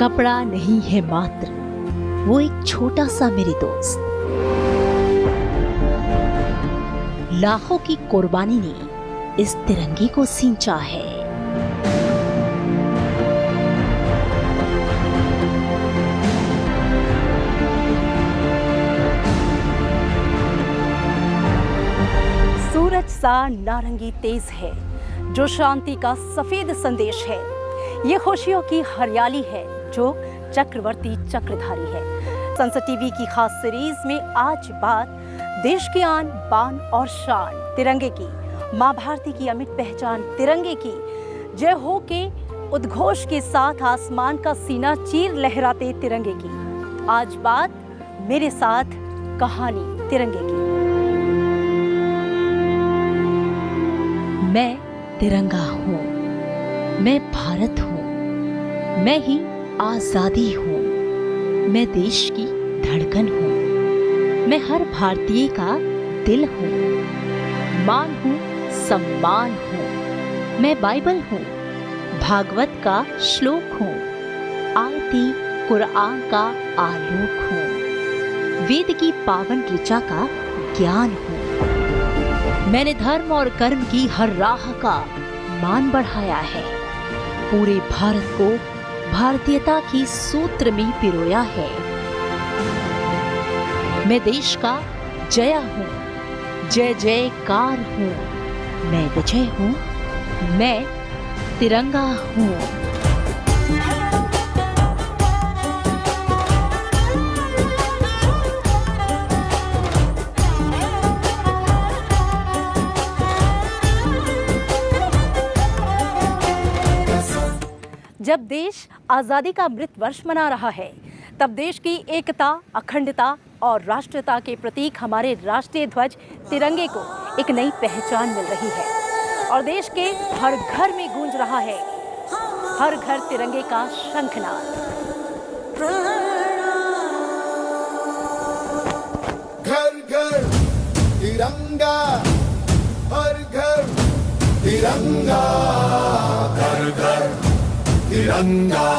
कपड़ा नहीं है मात्र, वो एक छोटा सा मेरे दोस्त। लाखों की कुर्बानी ने इस तिरंगे को सींचा है। सूरज सा नारंगी तेज है जो शांति का सफेद संदेश है। ये खुशियों की हरियाली है जो चक्रवर्ती चक्रधारी है। संसद टीवी की खास सीरीज में आज बात देश की आन बान और शान तिरंगे की, मां भारती की अमिट पहचान तिरंगे की, जय हो के उद्घोष के साथ आसमान का सीना चीर लहराते तिरंगे की। आज बात मेरे साथ कहानी तिरंगे की। मैं तिरंगा हूँ, मैं भारत हूँ, मैं ही आजादी हूँ, मैं देश की धड़कन हूँ, मैं हर भारतीय का दिल हूँ, मान हूँ, सम्मान हूँ, मैं बाइबल हूँ, भागवत का श्लोक हूँ, आयती कुरान का आलोक हूँ, वेद की पावन ऋचा का ज्ञान हूँ। मैंने धर्म और कर्म की हर राह का मान बढ़ाया है, पूरे भारत को भारतीयता की सूत्र में पिरोया है। मैं देश का जया हूँ, जय जयकार हूँ, मैं विजय हूँ, मैं तिरंगा हूँ। जब देश आज़ादी का अमृत वर्ष मना रहा है, तब देश की एकता, अखंडता और राष्ट्रीयता के प्रतीक हमारे राष्ट्रीय ध्वज तिरंगे को एक नई पहचान मिल रही है और देश के हर घर में गूंज रहा है हर घर तिरंगे का शंखनाद। घर घर तिरंगा, हर घर तिरंगा, घर घर तिरंगा,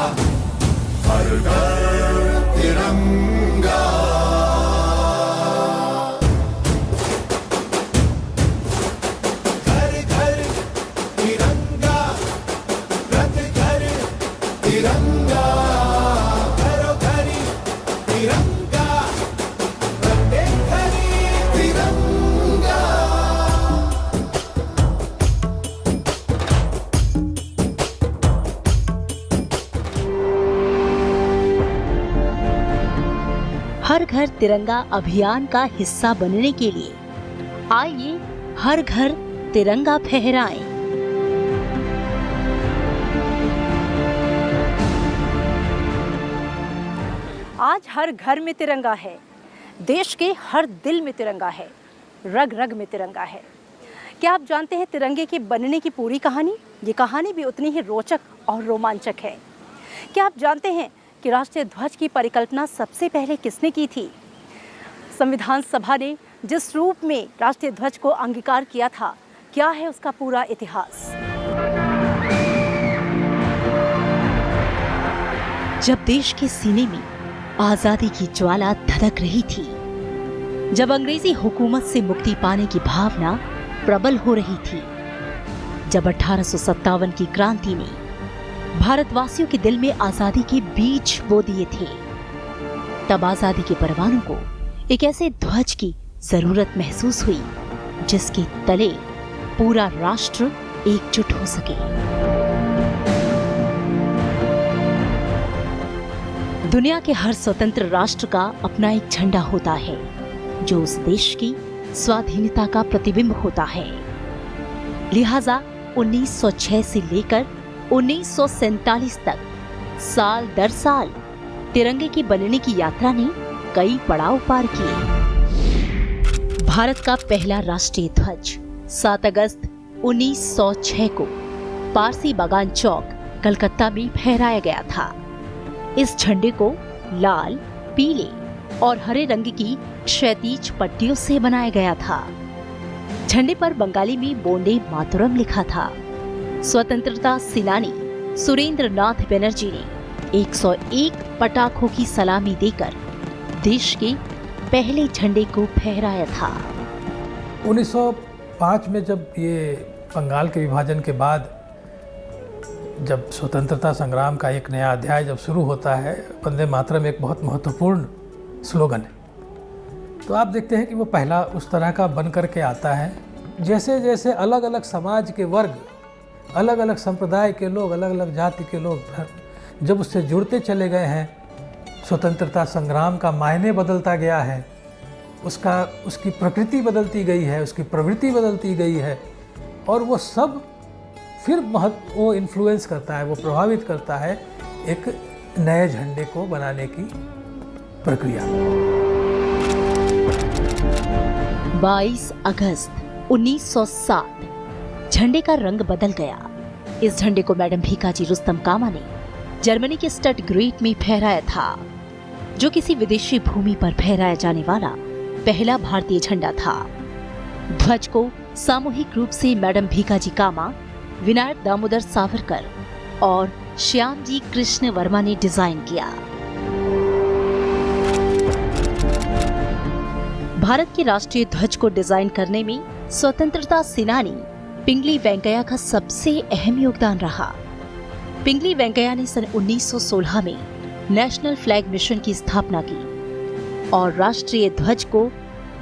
हर घर तिरंगा। घर घर तिरंगा, रथ घर तिरंगा, घरों घर तिरंगा, प्रत्येक घर तिरंगा। हर घर तिरंगा अभियान का हिस्सा बनने के लिए आइए हर घर तिरंगा फहराएं। आज हर घर में तिरंगा है, देश के हर दिल में तिरंगा है, रग रग में तिरंगा है। क्या आप जानते हैं तिरंगे के बनने की पूरी कहानी? ये कहानी भी उतनी ही रोचक और रोमांचक है। क्या आप जानते हैं कि राष्ट्रीय ध्वज की परिकल्पना सबसे पहले किसने की थी? संविधान सभा ने जिस रूप में राष्ट्रीय ध्वज को अंगीकार किया था, क्या है उसका पूरा इतिहास? जब देश के सीने में आजादी की ज्वाला धधक रही थी, जब अंग्रेजी हुकूमत से मुक्ति पाने की भावना प्रबल हो रही थी, जब 1857 की क्रांति ने भारतवासियों के दिल में आजादी के बीज बो दिए थे, तब आजादी के परवानों को एक ऐसे ध्वज की जरूरत महसूस हुई जिसके तले पूरा राष्ट्र एकजुट हो सके। दुनिया के हर स्वतंत्र राष्ट्र का अपना एक झंडा होता है जो उस देश की स्वाधीनता का प्रतिबिंब होता है। लिहाजा 1906 से लेकर 1947 तक साल दर साल तिरंगे के बनने की यात्रा ने कई पड़ाव पार किए। भारत का पहला राष्ट्रीय ध्वज 7 अगस्त 1906 को पारसी बागान चौक कलकत्ता में फहराया गया था। इस झंडे को लाल, पीले और हरे रंग की क्षैतिज पट्टियों से बनाया गया था। झंडे पर बंगाली में बोंडे मातरम लिखा था। स्वतंत्रता सेनानी सुरेंद्र नाथ बनर्जी ने 101 पटाखों की सलामी देकर देश के पहले झंडे को फहराया था। 1905 में जब ये बंगाल के विभाजन के बाद जब स्वतंत्रता संग्राम का एक नया अध्याय जब शुरू होता है, वंदे मातरम एक बहुत महत्वपूर्ण स्लोगन है। तो आप देखते हैं कि वो पहला उस तरह का बन करके आता है। जैसे जैसे अलग अलग समाज के वर्ग, अलग अलग संप्रदाय के लोग, अलग अलग जाति के लोग जब उससे जुड़ते चले गए हैं, स्वतंत्रता संग्राम का मायने बदलता गया है, उसकी प्रकृति बदलती गई है, उसकी प्रवृत्ति बदलती गई है, और वो सब फिर वो इन्फ्लुएंस करता है, वो प्रभावित करता है एक नए झंडे को बनाने की प्रक्रिया। 22 अगस्त 1907 झंडे का रंग बदल गया। इस झंडे को मैडम भीकाजी रुस्तम कामा ने जर्मनी के स्टटग्रेट में फहराया था, जो किसी विदेशी भूमि पर फहराया जाने वाला पहला भारतीय झंडा था। ध्वज को सामूहिक रूप से मैडम भीकाजी कामा, विनायक दामोदर सावरकर और श्याम जी कृष्ण वर्मा ने डिजाइन किया। भारत के राष्ट्रीय ध्वज को डिजाइन करने में स्वतंत्रता सेनानी पिंगली वेंकैया का सबसे अहम योगदान रहा। पिंगली वेंकैया ने सन 1916 में नेशनल फ्लैग मिशन की स्थापना की और राष्ट्रीय ध्वज को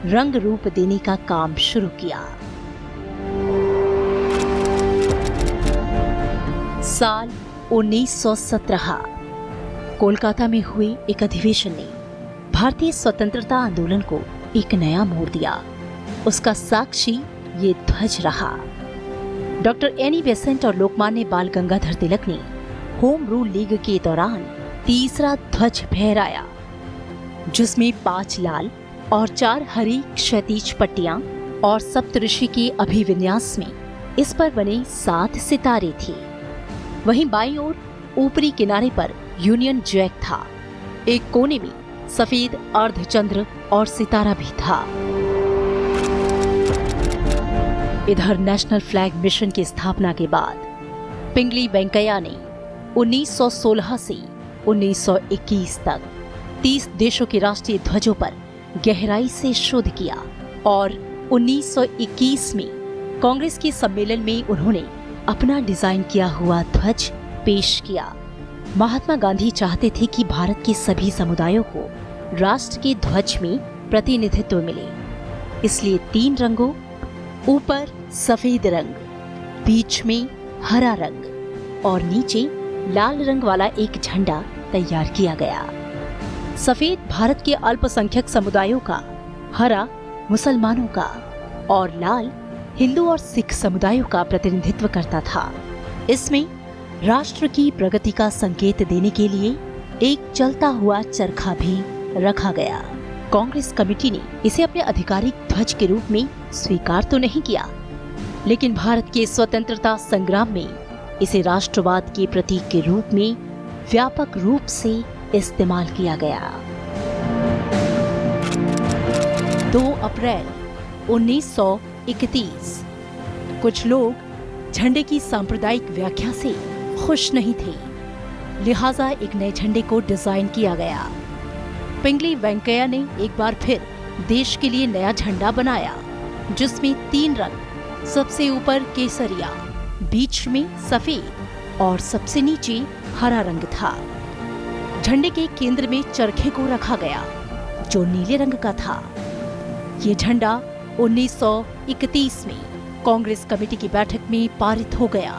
रंग रूप देने का काम शुरू किया। साल 1917 कोलकाता में हुए एक अधिवेशन ने भारतीय स्वतंत्रता आंदोलन को एक नया मोड़ दिया। उसका साक्षी ये ध्वज रहा। डॉक्टर एनी बेसेंट और लोकमान्य बाल गंगाधर तिलक ने होम रूल लीग के दौरान तीसरा ध्वज फहराया, जिसमें 5 लाल और 4 हरी क्षैतिज पट्टियां और सप्तऋषि के अभिविन्यास में इस पर बने 7 सितारे थे। वहीं बाईं ओर ऊपरी किनारे पर यूनियन जैक था। एक कोने में सफेद अर्धचंद्र और सितारा भी था। इधर नेशनल फ्लैग मिशन की स्थापना के बाद पिंगली वेंकैया ने 1916 से 1921 तक 30 देशों के राष्ट्रीय ध्वजों पर गहराई से शोध किया और 1921 में कांग्रेस के सम्मेलन में उन्होंने अपना डिजाइन किया हुआ ध्वज पेश किया। महात्मा गांधी चाहते थे कि भारत के सभी समुदायों को राष्ट्र के ध्वज में प्रतिनिधित्व मिले, इसलिए 3 रंगों, ऊपर सफेद रंग, बीच में हरा रंग और नीचे लाल रंग वाला एक झंडा तैयार किया गया। सफेद भारत के अल्पसंख्यक समुदायों का, हरा मुसलमानों का और लाल हिंदू और सिख समुदायों का प्रतिनिधित्व करता था। इसमें राष्ट्र की प्रगति का संकेत देने के लिए एक चलता हुआ चरखा भी रखा गया। कांग्रेस कमेटी ने इसे अपने आधिकारिक ध्वज के रूप में स्वीकार तो नहीं किया, लेकिन भारत के स्वतंत्रता संग्राम में इसे राष्ट्रवाद के प्रतीक के रूप में व्यापक रूप से इस्तेमाल किया गया। 2 अप्रैल 1931 कुछ लोग झंडे की सांप्रदायिक व्याख्या से खुश नहीं थे, लिहाजा एक नए झंडे को डिजाइन किया गया। पिंगली वेंकैया ने एक बार फिर देश के लिए नया झंडा बनाया, जिसमें 3 रंग, सबसे ऊपर केसरिया, बीच में सफेद और सबसे नीचे हरा रंग था। झंडे के केंद्र में चरखे को रखा गया, जो नीले रंग का था। ये झंडा 1931 में कांग्रेस कमेटी की बैठक में पारित हो गया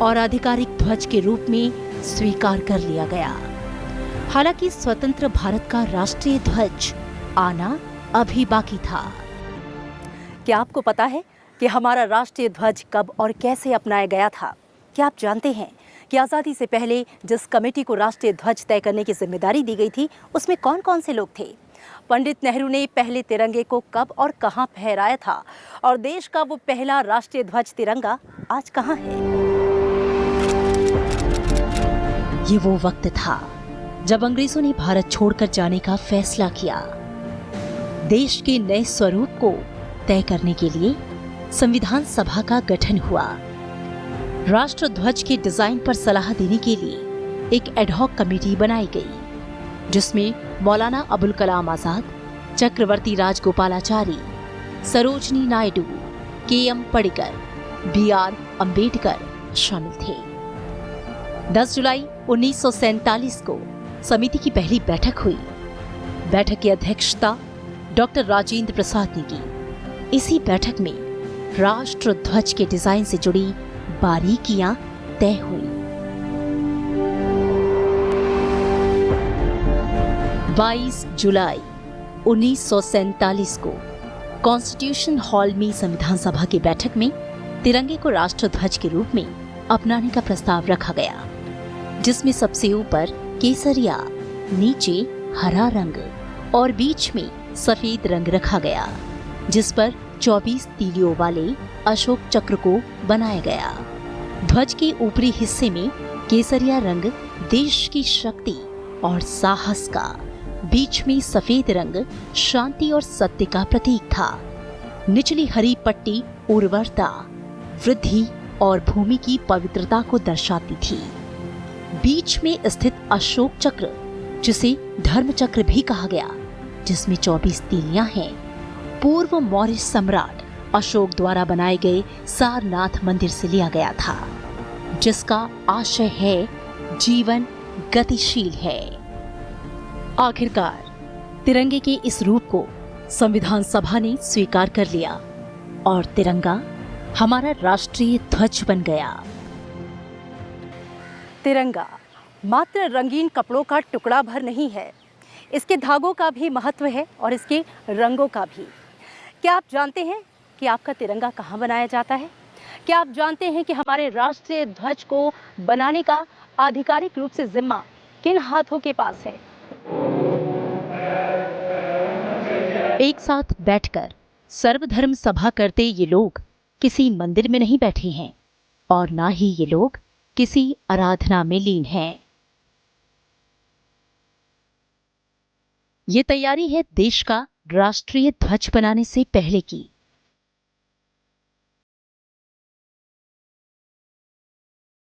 और आधिकारिक ध्वज के रूप में स्वीकार कर लिया गया। हालांकि स्वतंत्र भारत का राष्ट्रीय ध्वज आना अभी बाकी था। क्या आपको पता है कि हमारा राष्ट्रीय ध्वज कब और कैसे अपनाया गया था? क्या आप जानते हैं कि आज़ादी से पहले जिस कमेटी को राष्ट्रीय ध्वज तय करने की जिम्मेदारी दी गई थी, उसमें कौन कौन से लोग थे? पंडित नेहरू ने पहले तिरंगे को कब और कहां फहराया था और देश का वो पहला राष्ट्रीय ध्वज तिरंगा आज कहां है? ये वो वक्त था जब अंग्रेजों ने भारत छोड़कर जाने का फैसला किया। देश के नए स्वरूप को तय करने के लिए संविधान सभा का गठन हुआ। राष्ट्र ध्वज के डिजाइन पर सलाह देने के लिए एक एडहॉक कमेटी बनाई गई, जिसमें मौलाना अबुल कलाम आजाद, चक्रवर्ती राजगोपालाचारी, सरोजनी नायडू, के.एम. पडिक्कर, बी.आर. अम्बेडकर शामिल थे। 10 जुलाई 1947 को समिति की पहली बैठक हुई। बैठक की अध्यक्षता डॉक्टर राजेंद्र प्रसाद ने की। इसी बैठक में राष्ट्र ध्वज के डिजाइन से जुड़ी बारीकियां तय हुई। 22 जुलाई 1947 को कॉन्स्टिट्यूशन हॉल में संविधान सभा की बैठक में तिरंगे को राष्ट्र ध्वज के रूप में अपनाने का प्रस्ताव रखा गया, जिसमें सबसे ऊपर केसरिया, नीचे हरा रंग और बीच में सफेद रंग रखा गया, जिस पर 24 तीलियों वाले अशोक चक्र को बनाया गया। ध्वज के ऊपरी हिस्से में केसरिया रंग देश की शक्ति और साहस का, बीच में सफेद रंग शांति और सत्य का प्रतीक था। निचली हरी पट्टी उर्वरता, वृद्धि और भूमि की पवित्रता को दर्शाती थी। बीच में स्थित अशोक चक्र, जिसे धर्म चक्र भी कहा गया, जिसमें 24 तीलियां हैं, पूर्व मौर्य सम्राट अशोक द्वारा बनाए गए सारनाथ मंदिर से लिया गया था, जिसका आशय है जीवन गतिशील है। आखिरकार तिरंगे के इस रूप को संविधान सभा ने स्वीकार कर लिया और तिरंगा हमारा राष्ट्रीय ध्वज बन गया। तिरंगा मात्र रंगीन कपड़ों का टुकड़ा भर नहीं है, इसके धागों का भी महत्व है और इसके रंगों का भी। क्या आप जानते हैं कि आपका तिरंगा कहाँ बनाया जाता है? क्या आप जानते हैं कि हमारे राष्ट्रीय ध्वज को बनाने का आधिकारिक रूप से जिम्मा किन हाथों के पास है? एक साथ बैठकर सर्वधर्म सभा करते ये लोग किसी मंदिर में नहीं बैठे हैं और ना ही ये लोग किसी आराधना में लीन हैं। ये तैयारी है देश का राष्ट्रीय ध्वज बनाने से पहले की।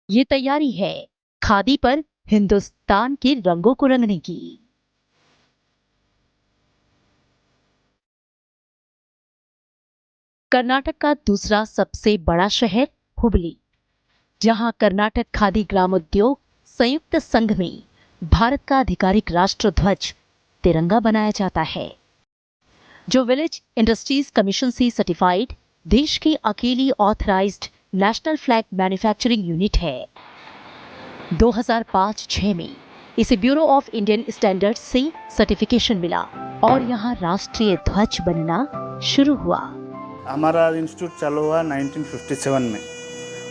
ये तैयारी है खादी पर हिंदुस्तान के रंगों को रंगने की। कर्नाटक का दूसरा सबसे बड़ा शहर हुबली, जहां कर्नाटक खादी ग्रामोद्योग संयुक्त संघ में भारत का आधिकारिक राष्ट्र ध्वज तिरंगा बनाया जाता है, जो विलेज इंडस्ट्रीज कमीशन से सर्टिफाइड देश की अकेली authorised national flag manufacturing unit है। 2005-06 में इसे ब्यूरो ऑफ इंडियन स्टैंडर्ड्स से सर्टिफिकेशन मिला और यहाँ राष्ट्रीय ध्वज बनना शुरू हुआ। हमारा इंस्टीट्यूट चालू हुआ 1957 में।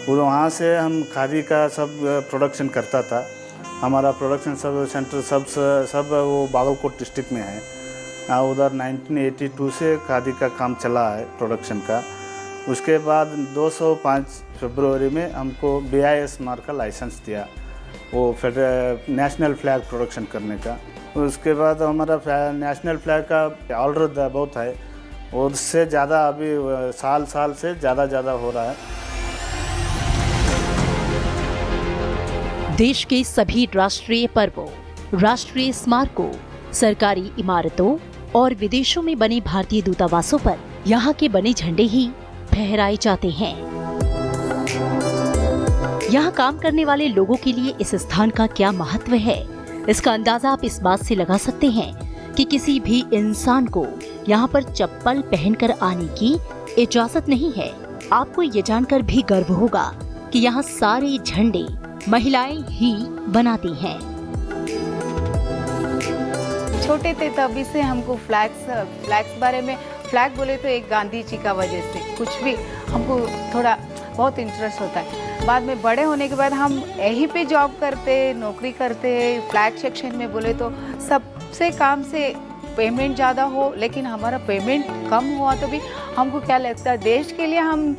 वहाँ से हम खादी का सब प्रोडक्शन करता था। हमारा प्रोडक्शन सब सेंटर सब वो बागलकोट डिस्ट्रिक्ट में है। उधर 1982 से खादी का काम चला है प्रोडक्शन का। उसके बाद 205 फरवरी में हमको BIS मार्क का लाइसेंस दिया, वो नेशनल फ्लैग प्रोडक्शन करने का। उसके बाद हमारा नेशनल फ्लैग का ऑर्डर बहुत है, उससे ज़्यादा अभी साल से ज़्यादा हो रहा है। देश के सभी राष्ट्रीय पर्वों, राष्ट्रीय स्मारकों, सरकारी इमारतों और विदेशों में बने भारतीय दूतावासों पर यहाँ के बने झंडे ही फहराए जाते हैं। यहाँ काम करने वाले लोगों के लिए इस स्थान का क्या महत्व है, इसका अंदाजा आप इस बात से लगा सकते हैं कि किसी भी इंसान को यहाँ पर चप्पल पहनकर आने की इजाजत नहीं है। आपको ये जानकर भी गर्व होगा कि यहाँ सारे झंडे महिलाएं ही बनाती हैं। छोटे थे तभी से हमको फ्लैग्स बारे में, फ्लैग बोले तो एक गांधी जी का वजह से कुछ भी हमको थोड़ा बहुत इंटरेस्ट होता है। बाद में बड़े होने के बाद हम यहीं पे जॉब करते, नौकरी करते, फ्लैग सेक्शन में बोले तो सबसे काम से पेमेंट ज़्यादा हो, लेकिन हमारा पेमेंट कम हुआ तो भी हमको क्या लगता है देश के लिए हम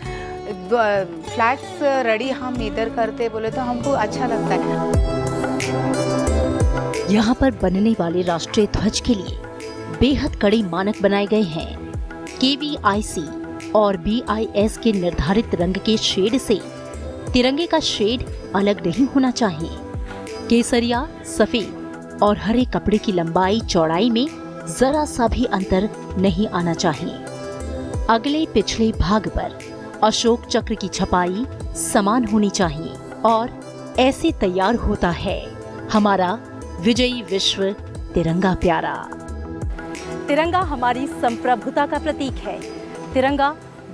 फ्लैग्स रेडी हम इधर करते बोले तो हमको अच्छा लगता है। यहाँ पर बनने वाले राष्ट्रीय ध्वज के लिए बेहद कड़े मानक बनाए गए हैं। KVIC और BIS के निर्धारित रंग के शेड से तिरंगे का शेड अलग नहीं होना चाहिए। केसरिया, सफेद और हरे कपड़े की लंबाई चौड़ाई में जरा सा भी अंतर नहीं आना चाहिए। अगले पिछले भाग पर अशोक चक्र की छपाई समान होनी चाहिए और ऐसे तैयार होता है हमारा विजयी विश्व तिरंगा प्यारा। तिरंगा हमारी संप्रभुता का प्रतीक है। तिरंगा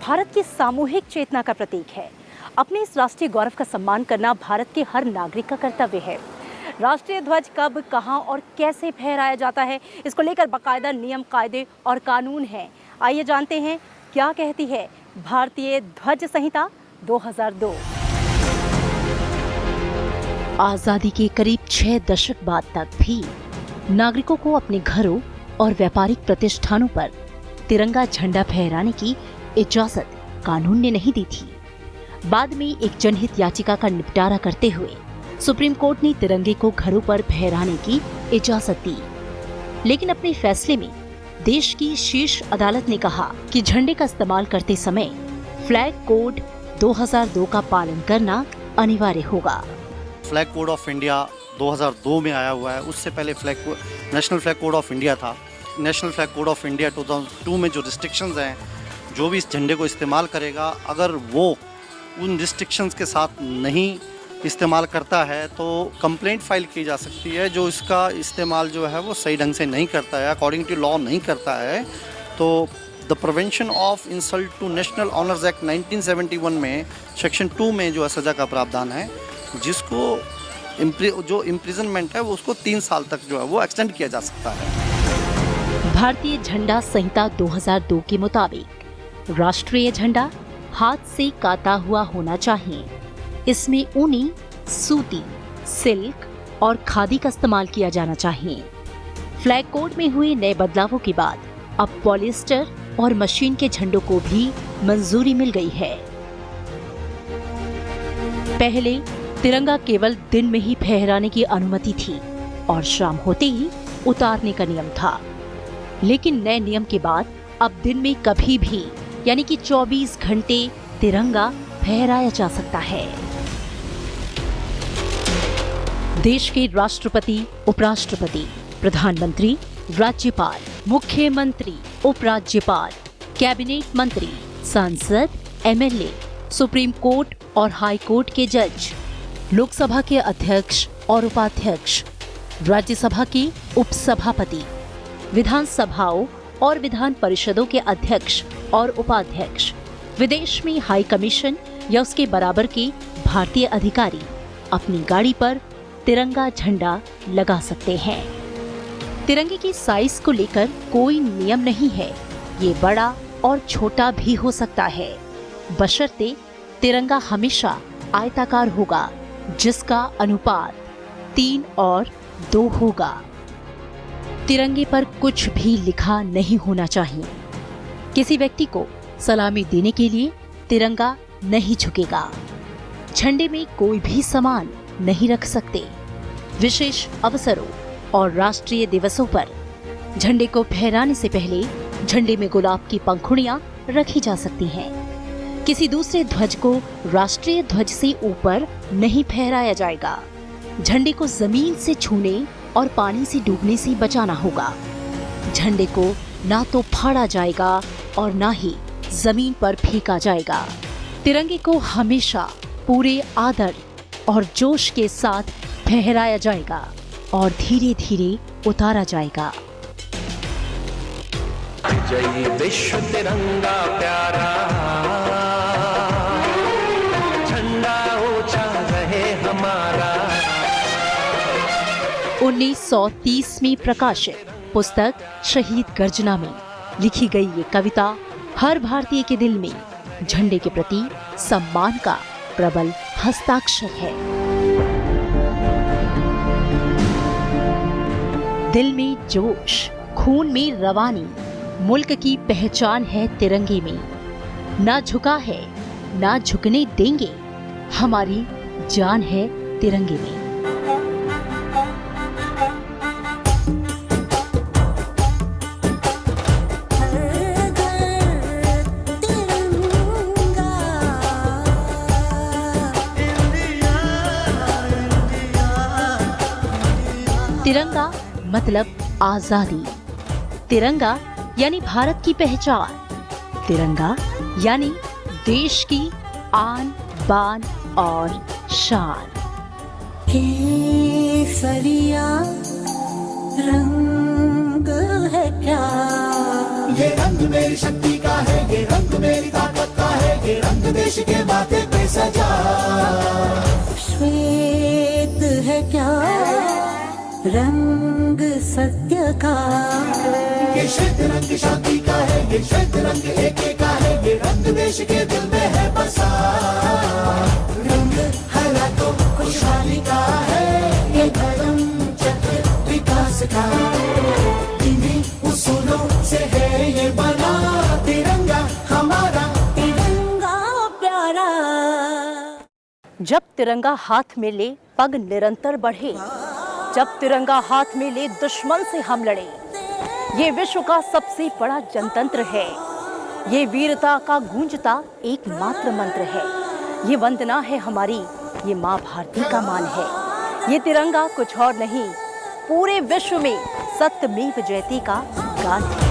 भारत की सामूहिक चेतना का प्रतीक है। अपने इस राष्ट्रीय गौरव का सम्मान करना भारत के हर नागरिक का कर्तव्य है। राष्ट्रीय ध्वज कब, कहां और कैसे फहराया जाता है, इसको लेकर बाकायदा नियम, कायदे और कानून हैं। आइए जानते हैं क्या कहती है भारतीय ध्वज संहिता 2002। आजादी के करीब 6 दशक बाद तक भी नागरिकों को अपने घरों और व्यापारिक प्रतिष्ठानों पर तिरंगा झंडा फहराने की इजाजत कानून ने नहीं दी थी। बाद में एक जनहित याचिका का निपटारा करते हुए सुप्रीम कोर्ट ने तिरंगे को घरों पर फहराने की इजाजत दी। लेकिन अपने फैसले में देश की शीर्ष अदालत ने कहा कि झंडे का इस्तेमाल करते समय फ्लैग कोड 2002 का पालन करना अनिवार्य होगा। फ्लैग कोड ऑफ इंडिया 2002 में आया हुआ है। उससे पहले national flag code of India था। National flag code of India 2002 में जो रिस्ट्रिक्शंस हैं, जो भी इस झंडे को इस्तेमाल करेगा, अगर वो उन रिस्ट्रिक्शंस के साथ नहीं इस्तेमाल करता है तो कंप्लेंट फाइल की जा सकती है। जो इसका इस्तेमाल जो है वो सही ढंग से नहीं करता है, अकॉर्डिंग टू लॉ नहीं करता है, तो the prevention of insult to national honours act 1971 में सेक्शन 2 में जो है सज़ा का प्रावधान है, जिसको जो इम्प्रिजनमेंट है वो उसको 3 साल तक जो है वो एक्सटेंड किया जा सकता है। भारतीय झंडा संहिता 2002 के मुताबिक राष्ट्रीय झंडा हाथ से काता हुआ होना चाहिए। इसमें ऊनी, सूती, सिल्क और खादी का इस्तेमाल किया जाना चाहिए। फ्लैग कोड में हुए नए बदलावों के बाद अब पॉलिएस्टर और मशीन के झंडों को भी मंजूरी मिल गई है। पहले तिरंगा केवल दिन में ही फहराने की अनुमति थी और शाम होते ही उतारने का नियम था। लेकिन नए नियम के बाद अब दिन में कभी भी यानी कि 24 घंटे तिरंगा फहराया जा सकता है। देश के राष्ट्रपति, उपराष्ट्रपति, प्रधानमंत्री, राज्यपाल, मुख्यमंत्री, उपराज्यपाल, कैबिनेट मंत्री, सांसद, एमएलए, सुप्रीम कोर्ट और हाई कोर्ट के जज, लोकसभा के अध्यक्ष और उपाध्यक्ष, राज्यसभा के उपसभापति, विधानसभाओं और विधान परिषदों के अध्यक्ष और उपाध्यक्ष, विदेश में हाई कमीशन या उसके बराबर के भारतीय अधिकारी अपनी गाड़ी पर तिरंगा झंडा लगा सकते हैं। तिरंगे की साइज को लेकर कोई नियम नहीं है। ये बड़ा और छोटा भी हो सकता है, बशर्ते तिरंगा हमेशा आयताकार होगा, जिसका अनुपात 3 और 2 होगा। तिरंगे पर कुछ भी लिखा नहीं होना चाहिए। किसी व्यक्ति को सलामी देने के लिए तिरंगा नहीं झुकेगा। झंडे में कोई भी सामान नहीं रख सकते। विशेष अवसरों और राष्ट्रीय दिवसों पर झंडे को फहराने से पहले झंडे में गुलाब की पंखुड़ियां रखी जा सकती हैं। किसी दूसरे ध्वज को राष्ट्रीय ध्वज से ऊपर नहीं फहराया जाएगा। झंडे को जमीन से छूने और पानी से डूबने से बचाना होगा। झंडे को ना तो फाड़ा जाएगा और ना ही जमीन पर फेंका जाएगा। तिरंगे को हमेशा पूरे आदर और जोश के साथ फहराया जाएगा और धीरे धीरे उतारा जाएगा। जय विश्व तिरंगा प्यारा, झंडा ऊंचा रहे हमारा। 1930 में प्रकाशित पुस्तक शहीद गर्जना में लिखी गई ये कविता हर भारतीय के दिल में झंडे के प्रति सम्मान का प्रबल हस्ताक्षर है। दिल में जोश, खून में रवानी, मुल्क की पहचान है तिरंगे में। ना झुका है, ना झुकने देंगे, हमारी जान है तिरंगे में। तिरंगा मतलब आजादी, तिरंगा यानी भारत की पहचान, तिरंगा यानी देश की आन बान और शान। केसरिया रंग है क्या, ये रंग मेरी शक्ति का है, ये रंग मेरी ताकत का है, ये रंग देश के माथे पे सजा। श्वेत है क्या रंग सत्य का, ये श्वेत रंग शांति का है, ये श्वेत रंग एके का है, ये रंग देश के दिल में है बसा। रंग हरा तो खुशहाली का है, ये धर्म चक्र विकास का, इन्हीं उसूलों से है ये बना तिरंगा हमारा, तिरंगा प्यारा। जब तिरंगा हाथ में ले पग निरंतर बढ़े, जब तिरंगा हाथ में ले दुश्मन से हम लड़े। ये विश्व का सबसे बड़ा जनतंत्र है, ये वीरता का गूंजता एकमात्र मंत्र है, ये वंदना है हमारी, ये माँ भारती का मान है। ये तिरंगा कुछ और नहीं, पूरे विश्व में सत्यमेव जयते का गान है।